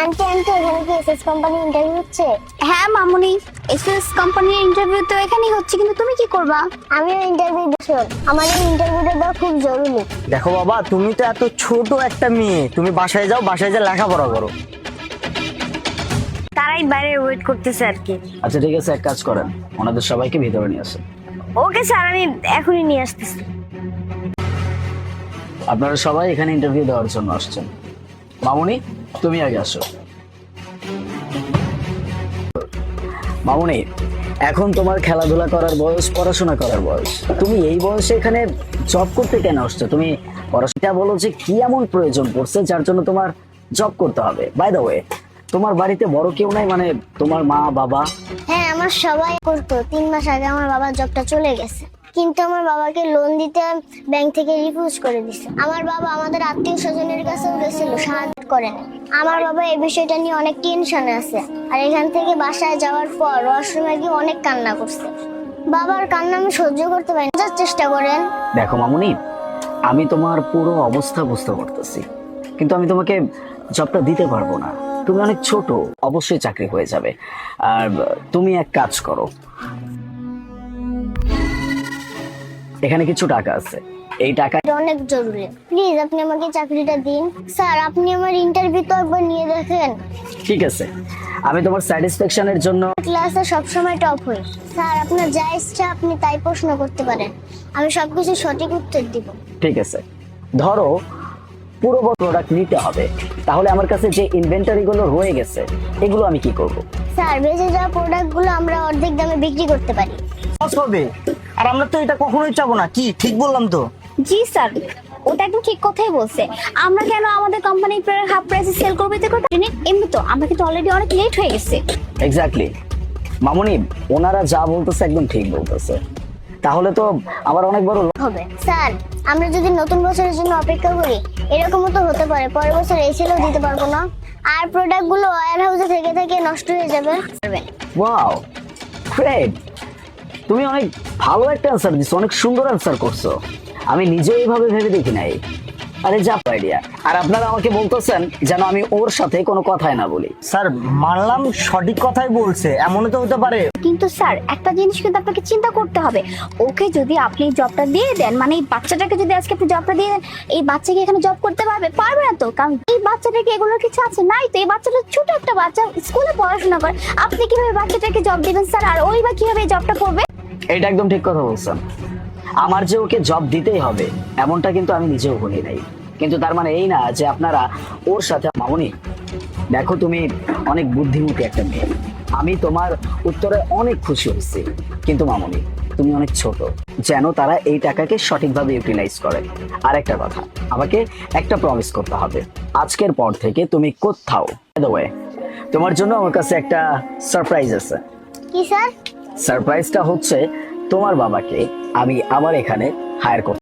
Aunty aunty এখানে কি SS company interview হচ্ছে? হ্যাঁ মামুনি, এসএস কোম্পানির ইন্টারভিউ তো এখানেই হচ্ছে, কিন্তু তুমি কি করবা? আমিও ইন্টারভিউ দিচ্ছি, আমার এই ইন্টারভিউটা দেওয়া খুব জরুরি। দেখো বাবা, তুমি তো এত ছোট একটা মেয়ে, তুমি বাসায় যাও, বাসায় যা লেখাপড়া করো। তারাই বাইরে ওয়েট করতেছে আর কি। আচ্ছা ঠিক আছে, এক কাজ করেন, ওনাদের সবাইকে ভিতরে নিয়ে আসেন। ওকে স্যার, আমি এখনই নিয়ে আসতেছি। আপনারা সবাই এখানে ইন্টারভিউ দেওয়ার জন্য আসছেন। মামুনি, তুমি আগে আসো। মামুনি, এখন তোমার খেলাধুলা করার বয়স, পড়াশোনা করার বয়স। তুমি এই বয়সে এখানে জব করতে কেন আসছো? তুমি পড়াশোনা বলো যে কি এমন প্রয়োজন পড়ছে যার জন্য তোমার জব করতে হবে? বাই দ্য ওয়ে, তোমার বাড়িতে বড় কেউ নাই, মানে তোমার মা বাবা? হ্যাঁ, আমার সবাই করতো। 3 মাস আগে আমার বাবার জবটা চলে গেছে, কিন্তু আমার বাবাকে লোন দিতে ব্যাংক থেকে রিফিউজ করে দিছে। আমার বাবা আমাদের আত্মীয় স্বজনের কাছেও গেছিল, সাহায্য করেন। আমার বাবা এই বিষয়টা নিয়ে অনেক টেনশনে আছে, আর এখান থেকে বাসায় যাওয়ার পর ওয়াশরুমে গিয়ে অনেক কান্না করছে। বাবার কান্না আমি সহ্য করতে পারি না, চেষ্টা করেন। দেখো মামুনি, আমি তোমার পুরো অবস্থা বুঝতে পারতেছি, কিন্তু আমি তোমাকে জবটা দিতে পারবো না। তুমি অনেক ছোট, অবশ্যই চাকরি হয়ে যাবে। আর তুমি এক কাজ করো, এখানে কিছু টাকা আছে, এই টাকা। এটা অনেক জরুরি, প্লিজ আপনি আমাকে চাকরিটা দিন। স্যার, আপনি আমার ইন্টারভিউ তো একবার নিয়ে দেখেন। ঠিক আছে, আমি তোমার স্যাটিসফ্যাকশনের জন্য ক্লাসে সবসময় টপ হই। স্যার, আপনার যা ইচ্ছা আপনি তাই প্রশ্ন করতে পারেন, আমি সবকিছু সঠিক উত্তর দিব। ঠিক আছে, ধরো পুরো প্রোডাক্ট নিতে হবে, তাহলে আমার কাছে যে ইনভেন্টরি গুলো রয়ে গেছে এগুলো আমি কি করব? স্যার, বেঁচে যাওয়া প্রোডাক্টগুলো আমরা অর্ধেক দামে বিক্রি করতে পারি। লস হবে, আর আমরা তো এটা কখনোই চাবো না। কি ঠিক বললাম তো? জি স্যার, ওটা একদম ঠিক কথাই বলছে। আমরা কেন আমাদের কোম্পানির প্রোডাক্ট হাফ প্রাইসে সেল করবে? এমনি তো আমরা কিন্তু অলরেডি অনেক লেট হয়ে গেছে। এক্স্যাক্টলি মামুনি, ওনারা যা বলতেছে একদম ঠিক বলতেছে। তাহলে তো আমার অনেক বড় হবে স্যার, আমরা যদি নতুন বছরের জন্য অপেক্ষা করি, এরকমও তো হতে পারে পরের বছর এসেলেও দিতে পারবো না, আর প্রোডাক্টগুলো ওয়্যার হাউসে থেকে থেকে নষ্ট হয়ে যাবে। Wow, great! তুমি অনেক ভালো একটা অ্যান্সার দিছো, অনেক সুন্দর অ্যান্সার করছো। আমি নিজে এইভাবে ভেবে দেখি নাই। আরে যা আইডিয়া! আর আপনারা আমাকে বলতেছেন যেন আমি ওর সাথে কোনো কথাই না বলি। স্যার, মানলাম সঠিক কথাই বলছে, এমনও তো হতে পারে। কিন্তু স্যার, একটা জিনিস কিন্তু আপনাকে চিন্তা করতে হবে। ওকে যদি আপনি জবটা দিয়ে দেন, মানে এই বাচ্চাটাকে যদি আজকে আপনি জবটা দিয়ে দেন, এই বাচ্চা কি এখানে জব করতে পারবে? পারবে না তো, কারণ এই বাচ্চাটাকে এগুলোর কিছু আছে নাই তো। এই বাচ্চাটা ছোট একটা বাচ্চা, স্কুলে পড়াশোনা করে, আপনি কিভাবে বাচ্চাটাকে জব দিবেন স্যার? আর ওই বা কিভাবে এই জবটা করবে? এটা একদম ঠিক কথা বলছেন। আমার যে ওকে জব দিতেই হবে এমনটা কিন্তু আমি নিজেও বলি নাই, কিন্তু তার মানে এই না যে আপনারা ওর সাথে। মামুনি দেখো, তুমি অনেক বুদ্ধিমতী একটা মেয়ে, আমি তোমার উত্তরে অনেক খুশি হয়েছি, কিন্তু মামুনি তুমি অনেক ছোট, যেন তারা এই টাকাকে সঠিকভাবে ইউটিলাইজ করে। আর একটা কথা, আমাকে একটা প্রমিস করতে হবে, আজকের পর থেকে তুমি কোথাও, বাই দ্য ওয়ে, তোমার জন্য আমার কাছে একটা সারপ্রাইজ আছে। কি স্যার? সারপ্রাইজটা হচ্ছে তোমার বাবাকে আমি আবার এখানে হায়ার করতে